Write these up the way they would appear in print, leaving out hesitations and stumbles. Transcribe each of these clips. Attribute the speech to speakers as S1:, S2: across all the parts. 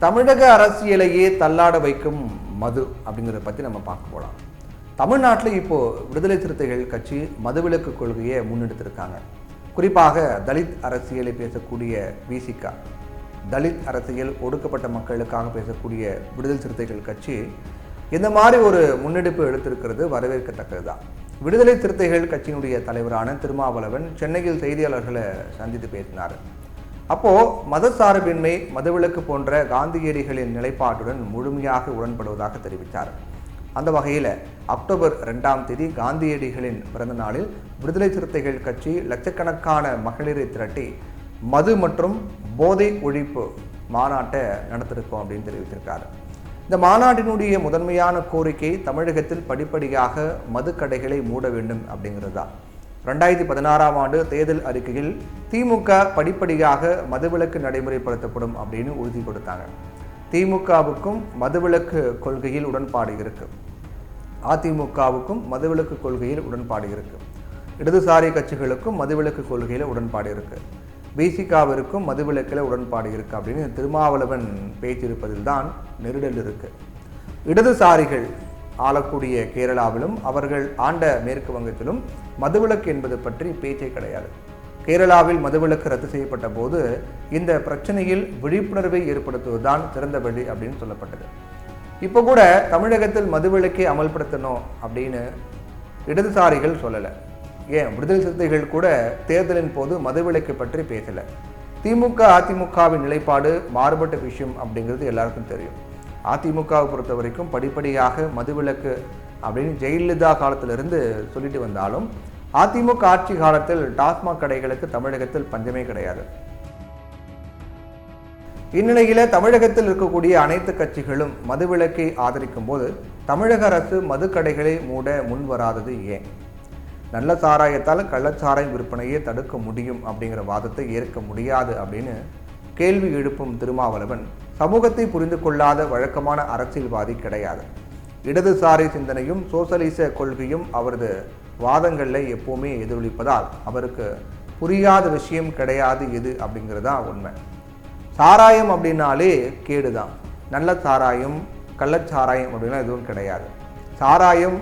S1: தமிழக அரசியலையே தள்ளாட வைக்கும் மது அப்படிங்கிறத பற்றி நம்ம பார்க்க போகலாம். தமிழ்நாட்டில் இப்போது விடுதலை சிறுத்தைகள் கட்சி மதுவிலக்கு கொள்கையை முன்னெடுத்திருக்காங்க. குறிப்பாக தலித் அரசியலை பேசக்கூடிய விசிகா, தலித் அரசியல் ஒடுக்கப்பட்ட மக்களுக்காக பேசக்கூடிய விடுதலை சிறுத்தைகள் கட்சி இந்த மாதிரி ஒரு முன்னெடுப்பு எடுத்திருக்கிறது வரவேற்கத்தக்கது தான். விடுதலை சிறுத்தைகள் கட்சியினுடைய தலைவரான திருமாவளவன் சென்னையில் செய்தியாளர்களை சந்தித்து பேசினார். அப்போது மதசார்பின்மை, மதுவிலக்கு போன்ற காந்தியடிகளின் நிலைப்பாட்டுடன் முழுமையாக உடன்படுவதாக தெரிவித்தார். அந்த வகையில் அக்டோபர் 2ஆம் தேதி காந்தியடிகளின் பிறந்த நாளில் விடுதலை சிறுத்தைகள் கட்சி லட்சக்கணக்கான மகளிரை திரட்டி மது மற்றும் போதை ஒழிப்பு மாநாட்டை நடத்திருக்கோம் அப்படின்னு தெரிவித்திருக்காரு. இந்த மாநாட்டினுடைய முதன்மையான கோரிக்கை தமிழகத்தில் படிப்படியாக மதுக்கடைகளை மூட வேண்டும் அப்படிங்கிறது தான். 2016ஆம் ஆண்டு தேர்தல் அறிக்கையில் திமுக படிப்படியாக மதுவிலக்கு நடைமுறைப்படுத்தப்படும் அப்படின்னு உறுதி கொடுத்தாங்க. திமுகவுக்கும் மதுவிலக்கு கொள்கையில் உடன்பாடு இருக்கு, அதிமுகவுக்கும் மதுவிலக்கு கொள்கையில் உடன்பாடு இருக்கு, இடதுசாரி கட்சிகளுக்கும் மதுவிலக்கு கொள்கையில் உடன்பாடு இருக்கு, விசிகாவிற்கும் மதுவிலக்கில் உடன்பாடு இருக்கு அப்படின்னு திருமாவளவன் பேச்சிருப்பதில் தான் நெருடல் இருக்கு. இடதுசாரிகள் ஆளக்கூடிய கேரளாவிலும் அவர்கள் ஆண்ட மேற்கு வங்கத்திலும் மதுவிலக்கு என்பது பற்றி பேச்சே கிடையாது. கேரளாவில் மதுவிலக்கு ரத்து செய்யப்பட்ட போது இந்த பிரச்சனையில் விழிப்புணர்வை ஏற்படுத்துவதுதான் சிறந்த வழி அப்படின்னு சொல்லப்பட்டது. இப்போ கூட தமிழகத்தில் மதுவிலக்கை அமல்படுத்தணும் அப்படின்னு இடதுசாரிகள் சொல்லலை. ஏன் விடுதலை சிறுத்தைகள் கூட தேர்தலின் போது மதுவிலக்கு பற்றி பேசலை. திமுக அதிமுகவின் நிலைப்பாடு மாறுபட்ட விஷயம் அப்படிங்கிறது எல்லாருக்கும் தெரியும். அதிமுகவை பொறுத்த வரைக்கும் படிப்படியாக மதுவிலக்கு அப்படின்னு ஜெயலலிதா காலத்திலிருந்து சொல்லிட்டு வந்தாலும் அதிமுக ஆட்சி காலத்தில் டாஸ்மாக் கடைகளுக்கு தமிழகத்தில் பஞ்சமே கிடையாது. இந்நிலையில் தமிழகத்தில் இருக்கக்கூடிய அனைத்து கட்சிகளும் மதுவிலக்கை ஆதரிக்கும் போது தமிழக அரசு மதுக்கடைகளை மூட முன்வராதது ஏன்? நல்ல சாராயத்தால் கள்ளச்சாராயம் விற்பனையை தடுக்க முடியும் அப்படிங்கிற வாதத்தை ஏற்க முடியாது அப்படின்னு கேள்வி எழுப்பும் திருமாவளவன் சமூகத்தை புரிந்து கொள்ளாத வழக்கமான அரசியல்வாதி கிடையாது. இடதுசாரி சிந்தனையும் சோசலிச கொள்கையும் அவரது வாதங்களில் எப்போவுமே எதிரொலிப்பதால் அவருக்கு புரியாத விஷயம் கிடையாது எது அப்படிங்கிறதா உண்மை. சாராயம் அப்படின்னாலே கேடு தான். நல்ல சாராயம் கள்ளச்சாராயம் அப்படின்னா எதுவும் கிடையாது. சாராயம்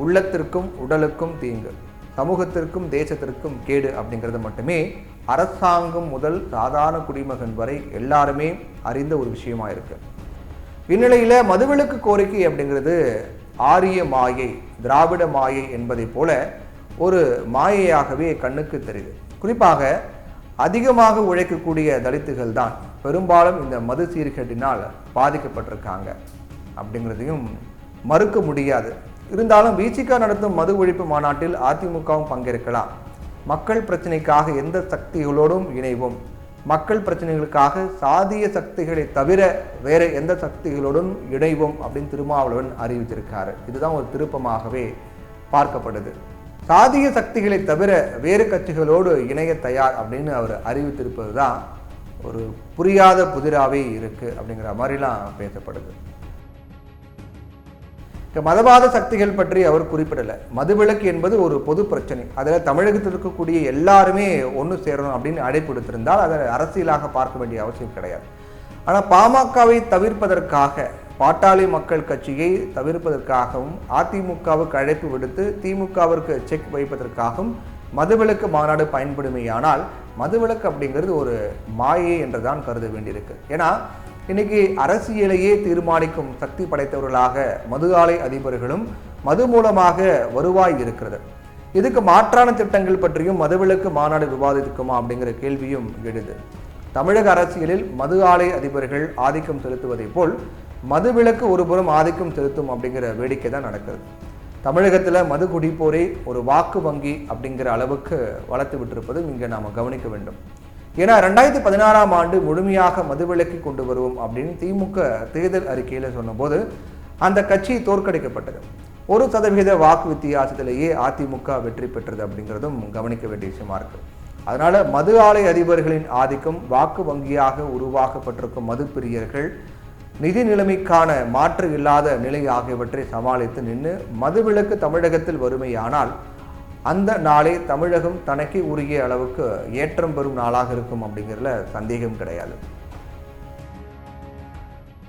S1: உள்ளத்திற்கும் உடலுக்கும் தீங்கு, சமூகத்திற்கும் தேசத்திற்கும் கேடு அப்படிங்கிறது மட்டுமே அரசாங்கம் முதல் சாதாரண குடிமகன் வரை எல்லாருமே அறிந்த ஒரு விஷயமா இருக்கு. இந்நிலையில் மதுவிலக்கு கோரிக்கை அப்படிங்கிறது ஆரிய மாயை, திராவிட மாயை என்பதை போல ஒரு மாயையாகவே கண்ணுக்கு தெரியுது. குறிப்பாக அதிகமாக உழைக்கக்கூடிய தலித்துகள் தான் பெரும்பாலும் இந்த மது சீர்கேட்டினால் பாதிக்கப்பட்டிருக்காங்க அப்படிங்கிறதையும் மறுக்க முடியாது. இருந்தாலும் விசிகா நடத்தும் மது ஒழிப்பு மாநாட்டில் அதிமுகவும் பங்கேற்கலாம். மக்கள் பிரச்சனைக்காக எந்த சக்திகளோடும் இணைவோம், மக்கள் பிரச்சனைகளுக்காக சாதிய சக்திகளை தவிர வேற எந்த சக்திகளோடும் இணைவோம் அப்படின்னு திருமாவளவன் அறிவித்திருக்காரு. இதுதான் ஒரு திருப்பமாகவே பார்க்கப்படுது. சாதிய சக்திகளை தவிர வேறு கட்சிகளோடு இணைய தயார் அப்படின்னு அவர் அறிவித்திருப்பது தான் ஒரு புரியாத புதிராவே இருக்கு அப்படிங்கிற மாதிரிலாம் பேசப்படுது. மதவாத சக்திகள் பற்றி அவர் குறிப்பிடலை. மதுவிலக்கு என்பது ஒரு பொது பிரச்சனை, அதில் தமிழகத்தில் இருக்கக்கூடிய எல்லாருமே ஒன்று சேரணும் அப்படின்னு அழைப்பு எடுத்திருந்தால் அதை அரசியலாக பார்க்க வேண்டிய அவசியம் கிடையாது. ஆனால் பாமகவை தவிர்ப்பதற்காக, பாட்டாளி மக்கள் கட்சியை தவிர்ப்பதற்காகவும், அதிமுகவுக்கு அழைப்பு விடுத்து திமுகவிற்கு செக் வைப்பதற்காகவும் மதுவிலக்கு மாநாடு பயன்படுமையானால் மதுவிலக்கு அப்படிங்கிறது ஒரு மாயை என்றுதான் கருத வேண்டியிருக்கு. ஏன்னா இன்னைக்கு அரசியலையே தீர்மானிக்கும் சக்தி படைத்தவர்களாக மது ஆலை அதிபர்களும் மது மூலமாக வருவாய் இருக்கிறது. இதுக்கு மாற்றான திட்டங்கள் பற்றியும் மதுவிலக்கு மாநாடு விவாதிக்குமா அப்படிங்கிற கேள்வியும் எழுது. தமிழக அரசியலில் மது ஆலை அதிபர்கள் ஆதிக்கம் செலுத்துவதை போல் மதுவிலக்கு ஒருபுறம் ஆதிக்கம் செலுத்தும் அப்படிங்கிற வேடிக்கை தான் நடக்குது. தமிழகத்தில் மது குடிப்போரை ஒரு வாக்கு வங்கி அப்படிங்கிற அளவுக்கு வளர்த்து விட்டிருப்பதும் இங்கே நாம் கவனிக்க வேண்டும். ஏன்னா 2016ஆம் ஆண்டு முழுமையாக மதுவிலக்கை கொண்டு வருவோம் அப்படின்னு திமுக தேர்தல் அறிக்கையில் சொன்னபோது அந்த கட்சி தோற்கடிக்கப்பட்டது. 1% வாக்கு வித்தியாசத்திலேயே அதிமுக வெற்றி பெற்றது அப்படிங்கிறதும் கவனிக்க வேண்டிய விஷயமா இருக்கு. அதனால மது ஆலை அதிபர்களின் ஆதிக்கம், வாக்கு வங்கியாக உருவாக்கப்பட்டிருக்கும் மது பிரியர்கள், நிதி நிலைமைக்கான மாற்று இல்லாத நிலை ஆகியவற்றை சமாளித்து நின்று மதுவிலக்கு தமிழகத்தில் வறுமையானால் அந்த நாளே தமிழகம் தனக்கே உரிய அளவுக்கு ஏற்றம் பெறும் நாளாக இருக்கும் அப்படிங்கிறதுல சந்தேகம் கிடையாது.